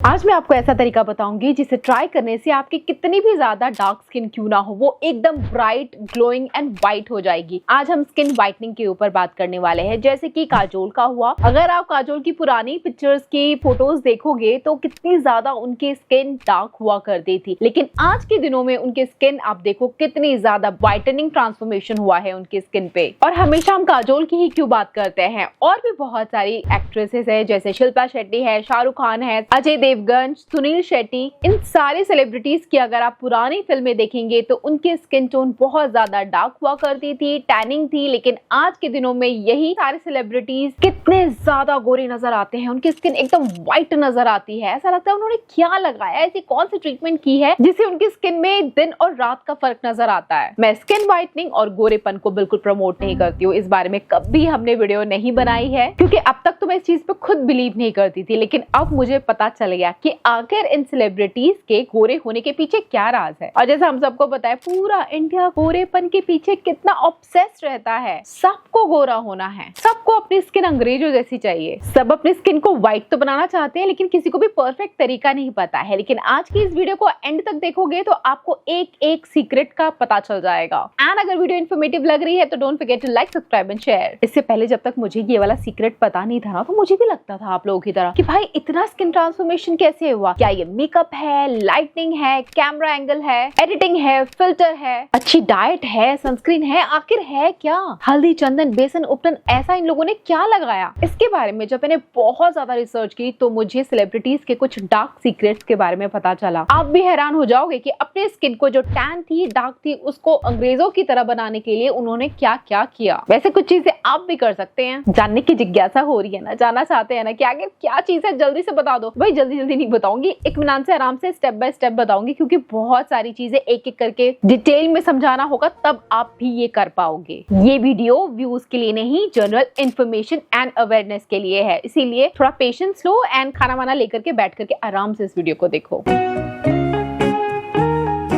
आज मैं आपको ऐसा तरीका बताऊंगी जिसे ट्राई करने से आपकी कितनी भी ज्यादा डार्क स्किन क्यों ना हो वो एकदम ब्राइट ग्लोइंग एंड व्हाइट हो जाएगी। आज हम स्किन व्हाइटनिंग के ऊपर बात करने वाले हैं, जैसे कि काजोल का हुआ। अगर आप काजोल की पुरानी पिक्चर्स की फोटोज देखोगे तो कितनी ज्यादा उनकी स्किन डार्क हुआ करती थी, लेकिन आज के दिनों में उनकी स्किन आप देखो कितनी ज्यादा व्हाइटनिंग ट्रांसफॉर्मेशन हुआ है उनकी स्किन पे। और हमेशा हम काजोल की ही क्यों बात करते हैं, और भी बहुत सारी एक्ट्रेसेस है जैसे शिल्पा शेट्टी है, शाहरुख खान है, अजय देवगन, सुनील शेट्टी। इन सारे सेलिब्रिटीज की अगर आप पुरानी फिल्में देखेंगे तो उनकी स्किन टोन बहुत ज्यादा डार्क हुआ करती थी, टैनिंग थी, लेकिन आज के दिनों में यही सारे सेलिब्रिटीज कितने ज्यादा गोरे नजर आते हैं, उनकी स्किन एकदम व्हाइट नजर आती है। ऐसा लगता है उन्होंने क्या लगाया, ऐसी कौन सी ट्रीटमेंट की है जिससे उनकी स्किन में दिन और रात का फर्क नजर आता है। मैं स्किन व्हाइटनिंग और गोरेपन को बिल्कुल प्रमोट नहीं करती हूँ, इस बारे में कभी हमने वीडियो नहीं बनाई है, क्योंकि अब तक तो मैं इस चीज पे खुद बिलीव नहीं करती थी, लेकिन अब मुझे पता चल गया कि आखिर इन सेलिब्रिटीज के गोरे होने के पीछे क्या राज है। और जैसा हम सबको पता है पूरा इंडिया गोरेपन के पीछे कितना ऑब्सेस्ड रहता है। सबको गोरा होना है, सबको अपनी स्किन अंग्रेजों जैसी चाहिए, सब अपनी स्किन को व्हाइट तो बनाना चाहते हैं, लेकिन किसी को भी परफेक्ट तरीका नहीं पता है। लेकिन आज की इस वीडियो को एंड तक देखोगे तो आपको एक एक सीक्रेट का पता चल जाएगा। एंड अगर वीडियो इन्फॉर्मेटिव लग रही है तो don't forget to like, subscribe and share. इससे पहले जब तक मुझे ये वाला सीक्रेट पता नहीं था ना, तो मुझे भी लगता था आप लोगों की तरह कि भाई इतना स्किन ट्रांसफॉर्मेशन कैसे हुआ, क्या ये मेकअप है, लाइटनिंग है, कैमरा एंगल है, एडिटिंग है, फिल्टर है, अच्छी डाइट है, सनस्क्रीन है, आखिर है क्या? हल्दी, चंदन, बेसन, उपटन, ऐसा इन लोगों ने क्या लगाया? इसके बारे में जब मैंने बहुत ज्यादा रिसर्च की तो मुझे सेलिब्रिटीज के कुछ डार्क सीक्रेट्स के बारे में पता चला। आप भी हैरान हो जाओगे कि अपने स्किन को जो टैन थी, डार्क थी, उसको अंग्रेजों की तरह बनाने के लिए उन्होंने क्या क्या किया। वैसे कुछ चीजें आप भी कर सकते हैं। जानने की जिज्ञासा हो रही है ना, जानना चाहते हैं ना कि आगे क्या चीज है, जल्दी से बता दो। भाई जल्दी जल्दी नहीं बताऊंगी, इत्मीनान से आराम से स्टेप बाय स्टेप बताऊंगी, क्योंकि बहुत सारी चीजें एक एक करके डिटेल में समझाना होगा, तब आप भी ये कर पाओगे। ये वीडियो व्यूज के लिए नहीं, जनरल इंफॉर्मेशन एंड अवेयरनेस के लिए है, इसीलिए थोड़ा पेशेंस लो एंड खाना वाना लेकर के बैठ करके आराम से इस वीडियो को देखो।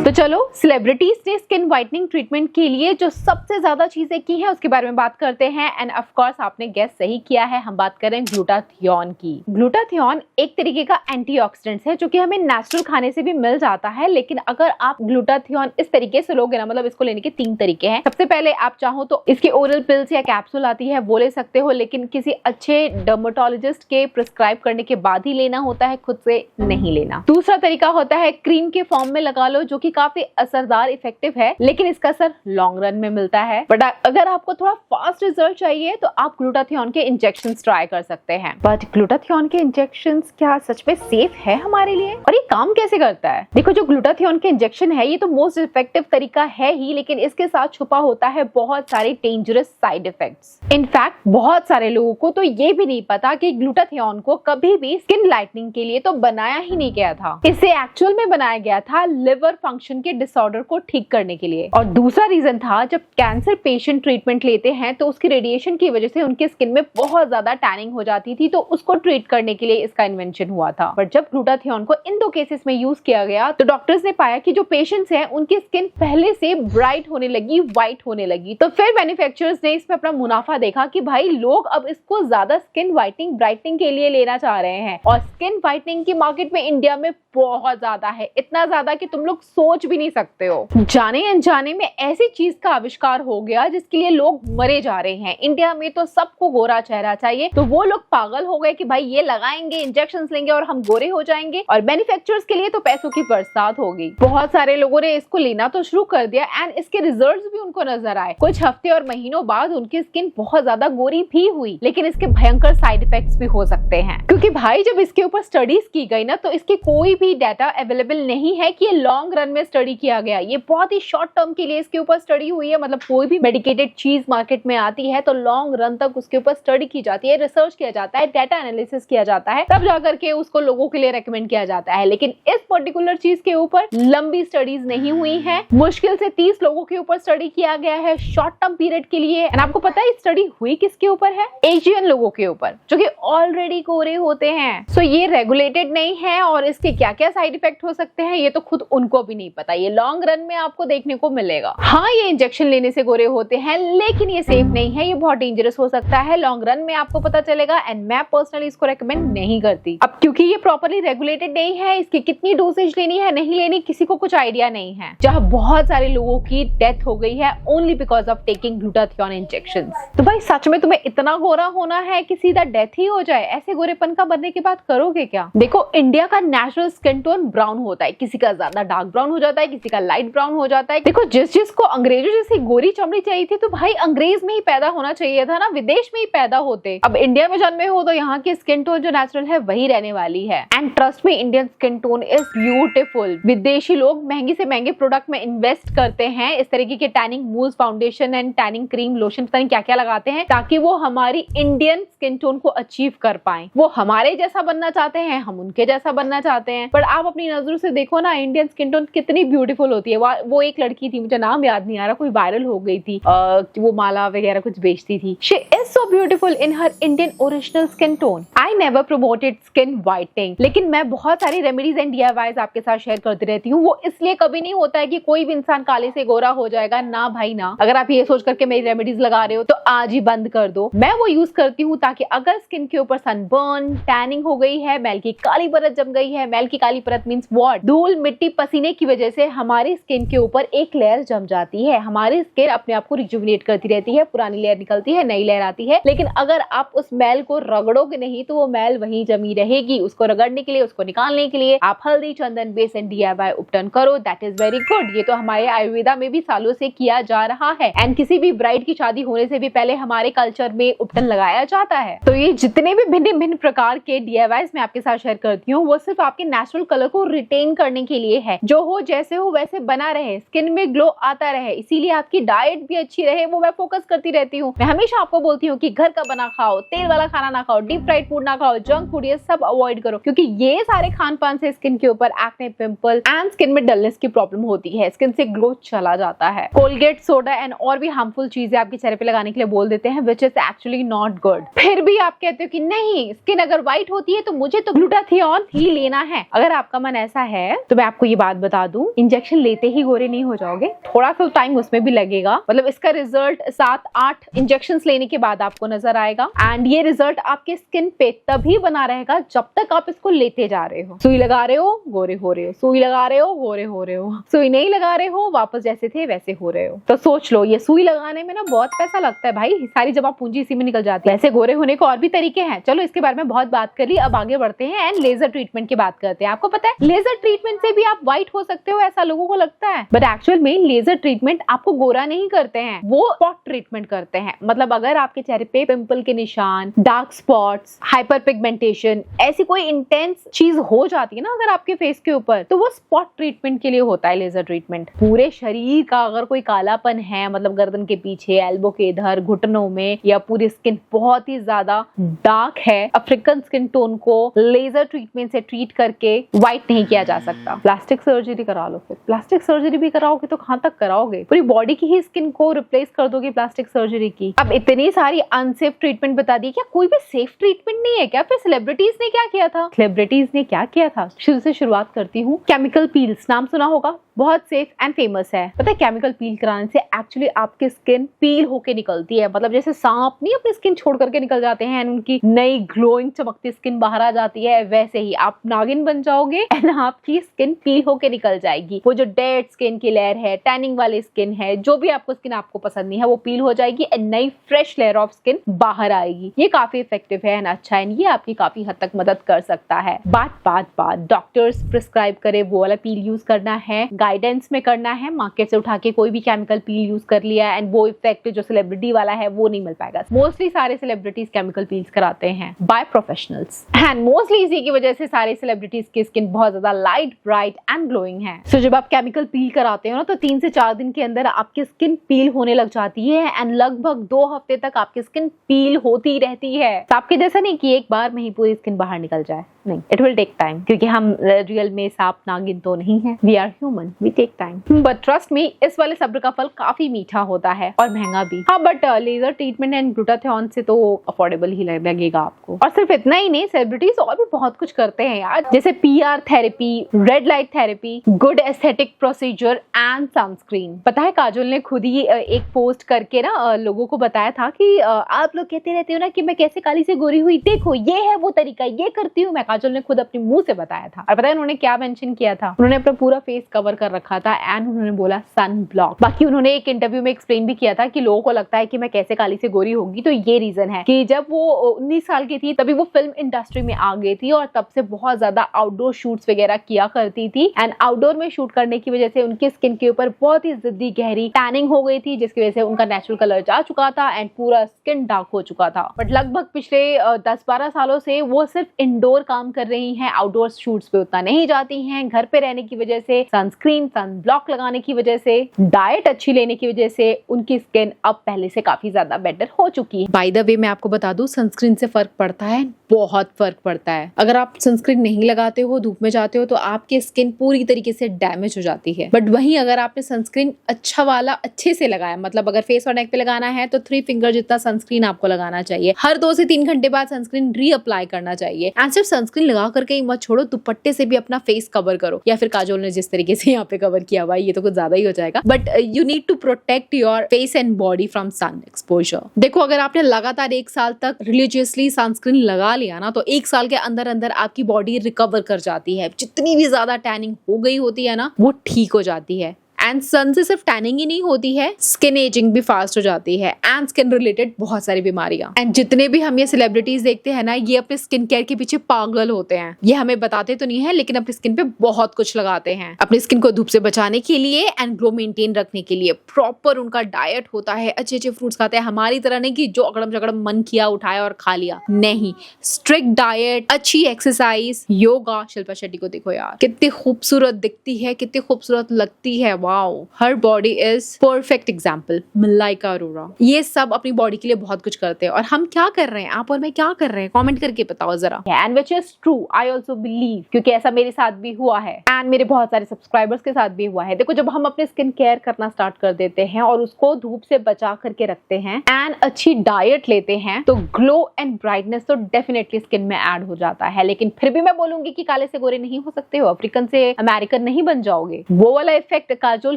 तो चलो, सेलिब्रिटीज ने स्किन व्हाइटनिंग ट्रीटमेंट के लिए जो सबसे ज्यादा चीजें की है उसके बारे में बात करते हैं। एंड ऑफ कोर्स आपने गेस सही किया है, हम बात कर रहे हैं ग्लूटाथियोन की। ग्लूटाथियोन एक तरीके का एंटीऑक्सीडेंट है जो कि हमें नेचुरल खाने से भी मिल जाता है, लेकिन अगर आप ग्लूटाथियोन इस तरीके से लोगे ना, मतलब इसको लेने के 3 तरीके हैं। सबसे पहले आप चाहो तो इसकी ओरल पिल्स या कैप्सूल आती है वो ले सकते हो, लेकिन किसी अच्छे डर्मेटोलॉजिस्ट के प्रिस्क्राइब करने के बाद ही लेना होता है, खुद से नहीं लेना। दूसरा तरीका होता है क्रीम के फॉर्म में लगा लो, जो कि काफी असरदार इफेक्टिव है, लेकिन इसका असर लॉन्ग रन में मिलता है। बट अगर आपको थोड़ा फास्ट रिजल्ट चाहिए तो आप ग्लूटाथियोन के इंजेक्शंस ट्राई कर सकते हैं। बट ग्लूटाथियोन के इंजेक्शंस क्या सच में सेफ है हमारे लिए, और ये काम कैसे करता है? देखो, जो ग्लूटाथियोन के इंजेक्शन है ये तो मोस्ट इफेक्टिव तरीका है ही, लेकिन इसके साथ छुपा होता है बहुत सारे डेंजरस साइड इफेक्ट्स। इनफैक्ट बहुत सारे लोगों को तो ये भी नहीं पता कि ग्लूटाथियोन को कभी भी स्किन लाइटनिंग के लिए तो बनाया ही नहीं गया था। इसे एक्चुअल में बनाया गया था लिवर फंक्शन के डिसऑर्डर को ठीक करने के लिए। और दूसरा रीजन था, जब कैंसर पेशेंट ट्रीटमेंट लेते हैं तो उसकी रेडिएशन की वजह से उनके स्किन में बहुत ज्यादा टैनिंग हो जाती थी, तो उसको ट्रीट करने के लिए इसका इन्वेंशन हुआ था। पर जब ग्लूटाथियोन को इन 2 केसेस में यूज किया गया तो डॉक्टर्स ने पाया कि जो पेशेंट्स हैं उनकी स्किन पहले से ब्राइट होने लगी, व्हाइट होने लगी। तो फिर मैन्युफैक्चरर्स ने इसमें अपना मुनाफा देखा कि भाई लोग अब इसको ज्यादा स्किन व्हाइटनिंग, ब्राइटनिंग के लिए लेना चाह रहे हैं, और स्किन व्हाइटनिंग की मार्केट में इंडिया में बहुत ज्यादा है, इतना ज्यादा कि तुम लोग सोच भी नहीं सकते हो। जाने अनजाने में ऐसी चीज का आविष्कार हो गया जिसके लिए लोग मरे जा रहे हैं। इंडिया में तो सबको गोरा चेहरा चाहिए, तो वो लोग पागल हो गए कि भाई ये लगाएंगे, इंजेक्शंस लेंगे और हम गोरे हो जाएंगे, और मैन्युफैक्चरर्स के लिए तो पैसों की बरसात होगी। बहुत सारे लोगों ने इसको लेना तो शुरू कर दिया एंड इसके रिजल्ट्स भी उनको नजर आए। कुछ हफ्ते और महीनों बाद उनकी स्किन बहुत ज्यादा गोरी भी हुई, लेकिन इसके भयंकर साइड इफेक्ट्स भी हो सकते हैं, क्योंकि भाई जब इसके ऊपर स्टडीज की गई ना तो इसकी कोई भी डाटा अवेलेबल नहीं है कि ये लॉन्ग रन में स्टडी किया गया। ये बहुत ही शॉर्ट टर्म के लिए इसके ऊपर स्टडी हुई है। मतलब कोई भी मेडिकेटेड चीज मार्केट में आती है तो लॉन्ग रन तक उसके ऊपर स्टडी की जाती है, रिसर्च किया जाता है, डाटा एनालिसिस किया जाता है, तब जाकर के उसको लोगों के लिए रेकमेंड किया जाता है। लेकिन इस पर्टिकुलर चीज के ऊपर लंबी स्टडीज नहीं हुई है, मुश्किल से 30 लोगों के ऊपर स्टडी किया गया है शॉर्ट टर्म पीरियड के लिए। एंड आपको पता है स्टडी हुई किसके ऊपर है? एशियन लोगों के ऊपर, जो कि ऑलरेडी गोरे होते हैं। सो ये रेगुलेटेड नहीं है, और इसके क्या क्या साइड इफेक्ट हो सकते हैं ये तो खुद उनको भी नहीं नहीं पता, ये लॉन्ग रन में आपको देखने को मिलेगा। हाँ, ये इंजेक्शन लेने से गोरे होते हैं, लेकिन ये सेफ नहीं है, ये बहुत डेंजरस हो सकता है, लॉन्ग रन में आपको पता चलेगा। एंड मैं पर्सनली इसको रेकमेंड नहीं करती। अब क्योंकि ये प्रॉपर्ली रेगुलेटेड नहीं है, इसकी कितनी डोसेज लेनी है नहीं लेनी किसी को कुछ आइडिया नहीं है, जहाँ बहुत सारे लोगों की डेथ हो गई है only because of taking glutathione injections. तो भाई सच में तुम्हें इतना गोरा होना है कि सीधा डेथ ही हो जाए? ऐसे गोरेपन का बनने की बात करोगे क्या? देखो, इंडिया का नेचुरल स्किन टोन ब्राउन होता है, किसी का ज्यादा डार्क ब्राउन हो जाता है, किसी का लाइट ब्राउन हो जाता है। देखो, जिसको अंग्रेजों जैसी गोरी चमड़ी चाहिए थी, तो भाई अंग्रेज में ही पैदा होना चाहिए था ना, विदेश में ही पैदा होते। अब इंडिया में जन्मे हो तो यहाँ की स्किन टोन जो नेचुरल है वही रहने वाली है। And trust me, Indian skin tone is beautiful. विदेशी लोग महंगे से महंगे प्रोडक्ट में इन्वेस्ट करते हैं, इस तरीके के tanning move, foundation and tanning cream, lotion, पता नहीं क्या क्या लगाते हैं, ताकि वो हमारी इंडियन स्किन टोन को अचीव कर पाए। वो हमारे जैसा बनना चाहते हैं, हम उनके जैसा बनना चाहते हैं। पर आप अपनी नजरों से देखो ना, इंडियन स्किन टोन कितनी ब्यूटीफुल होती है। वो एक लड़की थी, मुझे नाम याद नहीं आ रहा, कोई वायरल हो गई थी, वो माला वगैरह कुछ बेचती थी। She is so beautiful in her Indian original skin tone. I never promoted skin whitening, लेकिन मैं बहुत सारी रेमेडीज एंड DIYs आपके साथ शेयर करती रहती हूँ। वो इसलिए कभी नहीं होता है कि कोई भी इंसान काले से गोरा हो जाएगा, ना भाई ना। अगर आप ये सोच करके मेरी रेमेडीज लगा रहे हो तो आज ही बंद कर दो। मैं वो यूज करती हूँ ताकि अगर स्किन के ऊपर सनबर्न, टैनिंग हो गई है, मैल की काली परत जम गई है, मैल की काली परत मींस व्हाट, धूल, मिट्टी, पसीने की वजह से हमारी स्किन के ऊपर एक लेयर जम जाती है। हमारी स्किन अपने आप को रिजुविनेट करती रहती है, पुरानी लेयर निकलती है, नई लेयर आती है। लेकिन अगर आप उस मैल को रगड़ोगे नहीं तो वो मैल वहीं जमी रहेगी। उसको रगड़ने के लिए, उसको निकालने के लिए आप हल्दी, चंदन, बेसन, DIY उपटन करो, दैट इज वेरी गुड। ये तो हमारे आयुर्वेदा में भी सालों से किया जा रहा है। एंड किसी भी ब्राइड की शादी होने से भी पहले हमारे कल्चर में उपटन लगाया जाता है। तो ये जितने भी भिन्न भिन्न प्रकार के DIYs मैं आपके साथ शेयर करती हूँ, वो सिर्फ आपके नेचुरल कलर को रिटेन करने के लिए है। जो हो जैसे हो वैसे बना रहे, स्किन में ग्लो आता रहे, इसीलिए आपकी डाइट भी अच्छी रहे, वो मैं फोकस करती रहती हूँ। मैं हमेशा आपको बोलती हूँ कि घर का बना खाओ, तेल वाला खाना ना खाओ, डीप फ्राइड फूड ना खाओ, जंक फूड ये सब अवॉइड करो, क्योंकि ये सारे खान पान से स्किन के ऊपर एक्ने, पिंपल एंड स्किन में डलनेस की प्रॉब्लम होती है, स्किन से ग्लो चला जाता है। कोलगेट, सोडा एंड और भी हार्मफुल चीजें आपके चेहरे पे लगाने के लिए बोल देते हैं, which is actually not good. फिर भी आप कहते हो कि नहीं, स्किन अगर व्हाइट होती है तो मुझे तो ग्लूटाथियोन ही लेना है। अगर आपका मन ऐसा है तो मैं आपको ये बात बता दूं, इंजेक्शन लेते ही गोरे नहीं हो जाओगे, थोड़ा सा टाइम उसमें भी लगेगा। मतलब इसका रिजल्ट 7-8 इंजेक्शन लेने के बाद आपको नजर आएगा। एंड ये रिजल्ट आपके स्किन पे तभी बना रहेगा जब तक आप इसको लेते जा रहे हो। सुई लगा रहे हो, गोरे हो रहे हो, सुई लगा रहे हो, गोरे हो रहे हो, सुई नहीं लगा रहे हो, वापस जैसे थे वैसे हो रहे हो। तो सोच लो, ये सुई लगाने में ना बहुत पैसा लगता है भाई, सारी जमा पूंजी इसी में निकल जाती है। वैसे गोरे होने को और भी तरीके हैं, चलो इसके बारे में बहुत बात कर ली, अब आगे बढ़ते हैं एंड लेजर ट्रीटमेंट की बात करते हैं। आपको पता है लेजर ट्रीटमेंट से भी आप व्हाइट हो सकते हो, ऐसा लोगों को लगता है, बट एक्चुअल में लेजर ट्रीटमेंट आपको गोरा नहीं करते हैं, वो स्पॉट ट्रीटमेंट करते हैं। मतलब अगर आपके चेहरे पे पिंपल के निशान, डार्क स्पॉट्स, हाइपर पिगमेंटेशन, ऐसी कोई इंटेंस चीज हो जाती है ना अगर आपके फेस के ऊपर, तो वो स्पॉट ट्रीटमेंट के लिए होता है लेजर ट्रीटमेंट। पूरे शरीर का अगर कोई कालापन है, मतलब गर्दन के पीछे, एल्बो के इधर, घुटनों में, या पूरी स्किन बहुत ही ज्यादा डार्क है, अफ्रीकन स्किन टोन को लेजर ट्रीटमेंट से ट्रीट करके व्हाइट नहीं किया जा सकता। प्लास्टिक सर्जरी करा लो, फिर प्लास्टिक सर्जरी भी कराओगे तो कहां तक कराओगे, पूरी बॉडी की ही स्किन को रिप्लेस कर दोगे प्लास्टिक सर्जरी की। अब इतनी सारी अनसेफ ट्रीटमेंट बता दी, क्या कोई भी सेफ ट्रीटमेंट नहीं है क्या? फिर सेलिब्रिटीज ने क्या किया था? सेलिब्रिटीज ने क्या किया था, शुरू से शुरुआत करती हूँ। केमिकल पील्स नाम सुना होगा, बहुत सेफ एंड फेमस है। पता है केमिकल पील कराने से एक्चुअली आपकी स्किन पील होके निकलती है, मतलब जैसे सांप नहीं अपनी स्किन छोड़ करके निकल जाते हैं, उनकी नई ग्लोइंग चमकती स्किन बाहर आ जाती है, वैसे ही आप नागिन बन जाओगे एंड आपकी स्किन पील होके निकल जाएगी। वो जो डेड स्किन की लेयर है, टैनिंग वाली स्किन है, जो भी आपको स्किन आपको पसंद नहीं है, वो पील हो जाएगी एंड नई फ्रेश लेयर ऑफ स्किन बाहर आएगी। ये काफी इफेक्टिव है एंड अच्छा है, ये आपकी काफी हद तक मदद कर सकता है। बात डॉक्टर्स प्रिस्क्राइब करे वो वाला पील यूज करना है, गाइडेंस में करना है। मार्केट से उठा के कोई भी केमिकल पील यूज कर लिया एंड वो इफेक्ट जो सेलिब्रिटी वाला है वो नहीं मिल पाएगा। मोस्टली सारे सेलिब्रिटीज केमिकल पील्स कराते हैं बाय प्रोफेशनल्स एंड मोस्टली इसी की वजह से सारे सेलिब्रिटीज की स्किन बहुत ज्यादा लाइट, ब्राइट एंड ग्लोइंग है। सो जब आप केमिकल पील कराते हो ना तो 3 से 4 दिन के अंदर आपकी स्किन पील होने लग जाती है एंड लगभग 2 हफ्ते तक आपकी स्किन पील होती रहती है। तो आपके जैसा नहीं कि एक बार में ही पूरी स्किन बाहर निकल जाए, नहीं, इट विल टेक टाइम, क्योंकि हम रियल में सांप नागिन तो नहीं है, we are human, we take time. But trust me, इस वाले सब्र का फल काफी मीठा होता है और महंगा भी। हाँ, but laser treatment and glutathione से तो अफोर्डेबल ही लगेगा आपको। और सिर्फ इतना ही नहीं, सेलिब्रिटीज और भी बहुत कुछ करते हैं यार, जैसे PR therapy, red light therapy, good aesthetic procedure and sunscreen. पता है काजोल ने खुद ही एक पोस्ट करके ना लोगों को बताया था कि आप लोग कहते रहते हो ना कि मैं कैसे काली से गोरी हुई, देखो ये है वो तरीका, ये करती हूँ मैं। काजोल ने खुद अपने मुंह से बताया था। और पता है उन्होंने क्या मेंशन किया था? उन्होंने अपना पूरा फेस कवर कर रखा था एंड उन्होंने बोला सन ब्लॉक। बाकी उन्होंने एक इंटरव्यू में एक्सप्लेन भी किया था कि लोगों को लगता है कि मैं कैसे काली से गोरी होगी, तो ये रीजन है कि जब वो 19 साल की थी तभी वो फिल्म इंडस्ट्री में आ गई थी और तब से बहुत ज्यादा आउटडोर शूट्स वगैरह किया करती थी एंड आउटडोर में शूट करने की वजह से उनकी स्किन के ऊपर बहुत ही जिद्दी गहरी टैनिंग हो गई थी, जिसकी वजह से उनका नेचुरल कलर जा चुका था एंड पूरा स्किन डार्क हो चुका था। बट लगभग पिछले 10-12 सालों से वो सिर्फ इंडोर काम कर रही हैं, आउटडोर शूट्स पे उतना नहीं जाती हैं। घर पे रहने की वजह से, सनस्क्रीन सन ब्लॉक लगाने की वजह से, डाइट अच्छी लेने की वजह से उनकी स्किन अब पहले से काफी ज्यादा बेटर हो चुकी है। बाय द वे मैं आपको बता दूं, सनस्क्रीन से फर्क पड़ता है, बहुत फर्क पड़ता है। अगर आप सनस्क्रीन नहीं लगाते हो, धूप में जाते हो, तो आपकी स्किन पूरी तरीके से डैमेज हो जाती है। बट वहीं अगर आपने सनस्क्रीन अच्छा वाला अच्छे से लगाया, मतलब अगर फेस और नेक पे लगाना है तो 3 फिंगर जितना सनस्क्रीन आपको लगाना चाहिए। हर 2 से 3 घंटे बाद सनस्क्रीन रीअप्लाई करना चाहिए एंड सिर्फ सनस्क्रीन लगा करके ही मत छोड़ो, दुपट्टे से भी अपना फेस कवर करो, या फिर काजोल ने जिस तरीके से यहाँ पे कवर किया हुआ है ये तो कुछ ज्यादा ही हो जाएगा। But you need to protect your face and body from sun exposure. देखो अगर आपने लगातार 1 साल तक रिलीजियसली सनस्क्रीन लगा लिया ना, तो 1 साल के अंदर अंदर आपकी बॉडी रिकवर कर जाती है। जितनी भी ज्यादा टैनिंग हो गई होती है ना, वो ठीक हो जाती है। एंड सन से सिर्फ टैनिंग ही नहीं होती है, स्किन एजिंग भी फास्ट हो जाती है एंड स्किन रिलेटेड बहुत सारी बीमारियां। एंड जितने भी हम ये सेलिब्रिटीज देखते हैं ना, ये अपने स्किन केयर के पीछे पागल होते हैं। ये हमें बताते तो नहीं है, लेकिन अपनी स्किन पे बहुत कुछ लगाते हैं अपनी स्किन को धूप से बचाने के लिए एंड ग्लो मेंटेन रखने के लिए। प्रॉपर उनका डाइट होता है, अच्छे अच्छे फ्रूट्स खाते हैं। हमारी तरह नहीं कि जो अगड़म जगड़म मन किया उठाया और खा लिया, नहीं। स्ट्रिक्ट डाइट, अच्छी एक्सरसाइज, योगा। शिल्पा शेट्टी को देखो यार, कितनी खूबसूरत दिखती है, कितनी खूबसूरत लगती है। Wow, her body is perfect example. Malaika Arora, ये सब अपनी बॉडी के लिए बहुत कुछ करते हैं और हम क्या कर रहे हैं, आप और मैं क्या कर रहे हैं, कमेंट करके बताओ जरा। And which is true, I also believe, क्योंकि ऐसा मेरे साथ भी हुआ है एंड मेरे बहुत सारे सब्सक्राइबर्स के साथ भी हुआ है। देखो, जब हम अपने स्किन केयर करना स्टार्ट कर देते हैं और उसको धूप से बचा करके रखते हैं एंड अच्छी डाइट लेते हैं, तो ग्लो एंड ब्राइटनेस तो डेफिनेटली स्किन में ऐड हो जाता है। लेकिन फिर भी मैं बोलूंगी कि काले से गोरे नहीं हो सकते हो, अफ्रीकन से अमेरिकन नहीं बन जाओगे। वो वाला इफेक्ट काजोल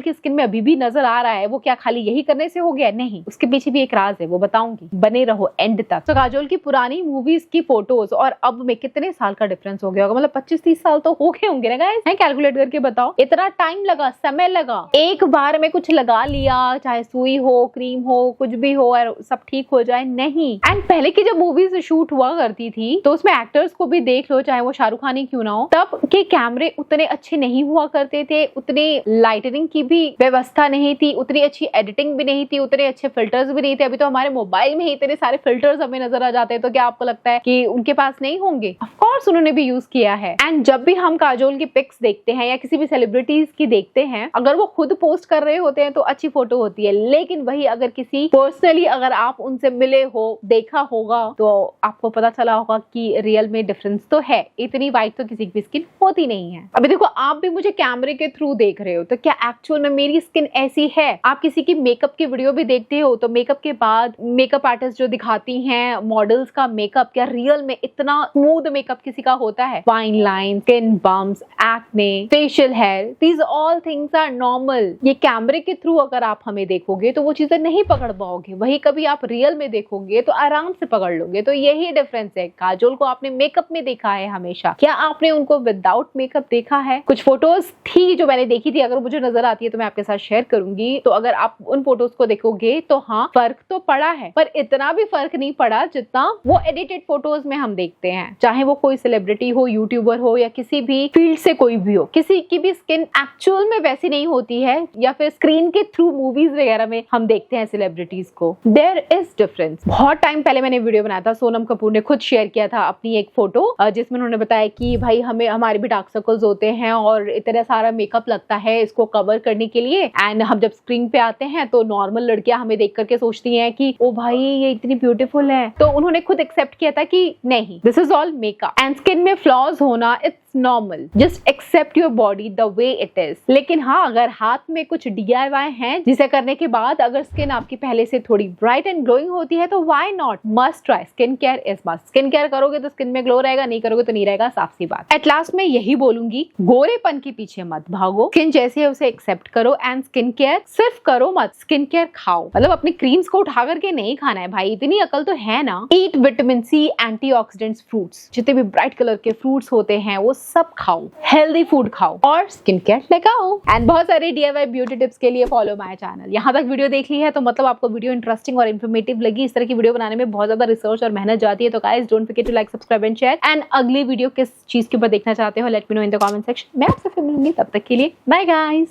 की स्किन में अभी भी नजर आ रहा है। वो क्या खाली यही करने से हो गया? नहीं, उसके पीछे भी एक राज है, वो बताऊंगी। बने रहो एंड तक। तो काजोल की पुरानी मूवीज की फोटोज और अब में कितने साल का डिफरेंस हो गया होगा? मतलब 25-30 साल तो हो गए होंगे ना गाइस? है, कैलकुलेट करके बताओ। इतना टाइम लगा, समय लगा, एक बार में कुछ लगा लिया, चाहे सुई हो, क्रीम हो, कुछ भी हो और सब ठीक हो जाए? नहीं। एंड पहले की जब मूवीज शूट हुआ करती थी तो उसमें एक्टर्स को भी देख लो, चाहे वो शाहरुख खान ही क्यों ना हो, तब के कैमरे उतने अच्छे नहीं हुआ करते थे, उतने लाइटनिंग की भी व्यवस्था नहीं थी, उतनी अच्छी एडिटिंग भी नहीं थी, उतने अच्छे फिल्टर्स भी नहीं थे। अभी तो हमारे मोबाइल में ही इतने सारे फिल्टर्स हमें नजर आ जाते हैं, तो क्या आपको लगता है कि उनके पास नहीं होंगे? ऑफ कोर्स उन्होंने भी यूज किया है। एंड जब भी हम काजोल की पिक्स देखते हैं या किसी भी सेलिब्रिटीज की देखते हैं, अगर वो खुद पोस्ट कर रहे होते हैं तो अच्छी फोटो होती है, लेकिन वही अगर किसी पर्सनली अगर आप उनसे मिले हो, देखा होगा, तो आपको पता चला होगा कि रियल में डिफरेंस तो है। इतनी वाइट तो किसी की स्किन होती नहीं है। अभी देखो, आप भी मुझे कैमरे के थ्रू देख रहे हो, तो क्या एक्चुअल में मेरी स्किन ऐसी है? आप किसी की मेकअप की वीडियो भी देखते हो तो मेकअप के बाद मेकअप आर्टिस्ट जो दिखाती हैं मॉडल्स का मेकअप, क्या रियल में इतना स्मूथ मेकअप किसी का होता है? Fine line, skin bumps, acne, facial hair, these all things are normal. ये कैमरे के थ्रू अगर आप हमें देखोगे तो वो चीजें नहीं पकड़ पाओगे, वही कभी आप रियल में देखोगे तो आराम से पकड़ लोगे। तो यही डिफरेंस है। काजोल को आपने मेकअप में देखा है हमेशा, क्या आपने उनको विदाउट मेकअप देखा है? कुछ फोटोज थी जो मैंने देखी थी, अगर मुझे नजर आती है तो मैं आपके साथ शेयर करूंगी। तो अगर आप उन फोटोज को देखोगे तो हाँ, फर्क तो पड़ा है, पर इतना भी फर्क नहीं पड़ा जितना वो एडिटेड फोटोज में हम देखते हैं। चाहे वो कोई सेलिब्रिटी हो, यूट्यूबर हो या किसी भी फील्ड से कोई भी हो, किसी की भी स्किन एक्चुअल में वैसी नहीं होती है, या फिर स्क्रीन के थ्रू मूवीज वगैरह में हम देखते हैं सेलिब्रिटीज को। There is difference. बहुत टाइम पहले मैंने वीडियो बनाया था, सोनम कपूर ने खुद शेयर किया था अपनी एक फोटो, जिसमें उन्होंने बताया कि भाई हमारे भी डार्क सर्कल्स होते हैं और इतना सारा मेकअप लगता है इसको कवर करने के लिए, एंड हम जब स्क्रीन पे आते हैं तो नॉर्मल लड़कियां हमें देख करके सोचती हैं कि ओ भाई ये इतनी ब्यूटीफुल है। तो उन्होंने खुद एक्सेप्ट किया था कि नहीं, this is all makeup and skin में फ्लॉज होना it's normal, just accept your body the way it is. लेकिन हाँ, अगर हाथ में कुछ DIY है जिसे करने के बाद अगर स्किन आपकी पहले से थोड़ी ब्राइट एंड ग्लोइंग होती है तो why not, must try. Skin care is must. Skin care करोगे तो स्किन में ग्लो रहेगा, नहीं करोगे तो नहीं रहेगा, साफ सी बात। एट लास्ट में यही बोलूंगी, गोरेपन के पीछे मत भागो, स्किन जैसे है उसे एक्सेप्ट करो एंड स्किन केयर सिर्फ करो मत, स्किन केयर खाओ। मतलब अपनी क्रीम्स को उठा करके नहीं खाना है भाई, इतनी अकल तो है ना। ईट विटामिन सी, एंटीऑक्सीडेंट्स, फ्रूट्स, जितने भी ब्राइट कलर के फ्रूट्स होते हैं वो सब खाओ, हेल्दी फूड खाओ और स्किन केयर लगाओ। एंड बहुत सारे DIY ब्यूटी टिप्स के लिए फॉलो माय चैनल। यहाँ तक वीडियो देख ली है तो मतलब आपको वीडियो इंटरेस्टिंग और इन्फॉर्मेटिव लगी। इस तरह की वीडियो बनाने में बहुत ज्यादा रिसर्च और मेहनत जाती है, तो guys don't forget to like, subscribe and share. And अगली वीडियो किस चीज के ऊपर देखना चाहते हो, let me know in the comment section. मैं आपसे फिर मिलूंगी, तब तक के लिए बाय गाइस।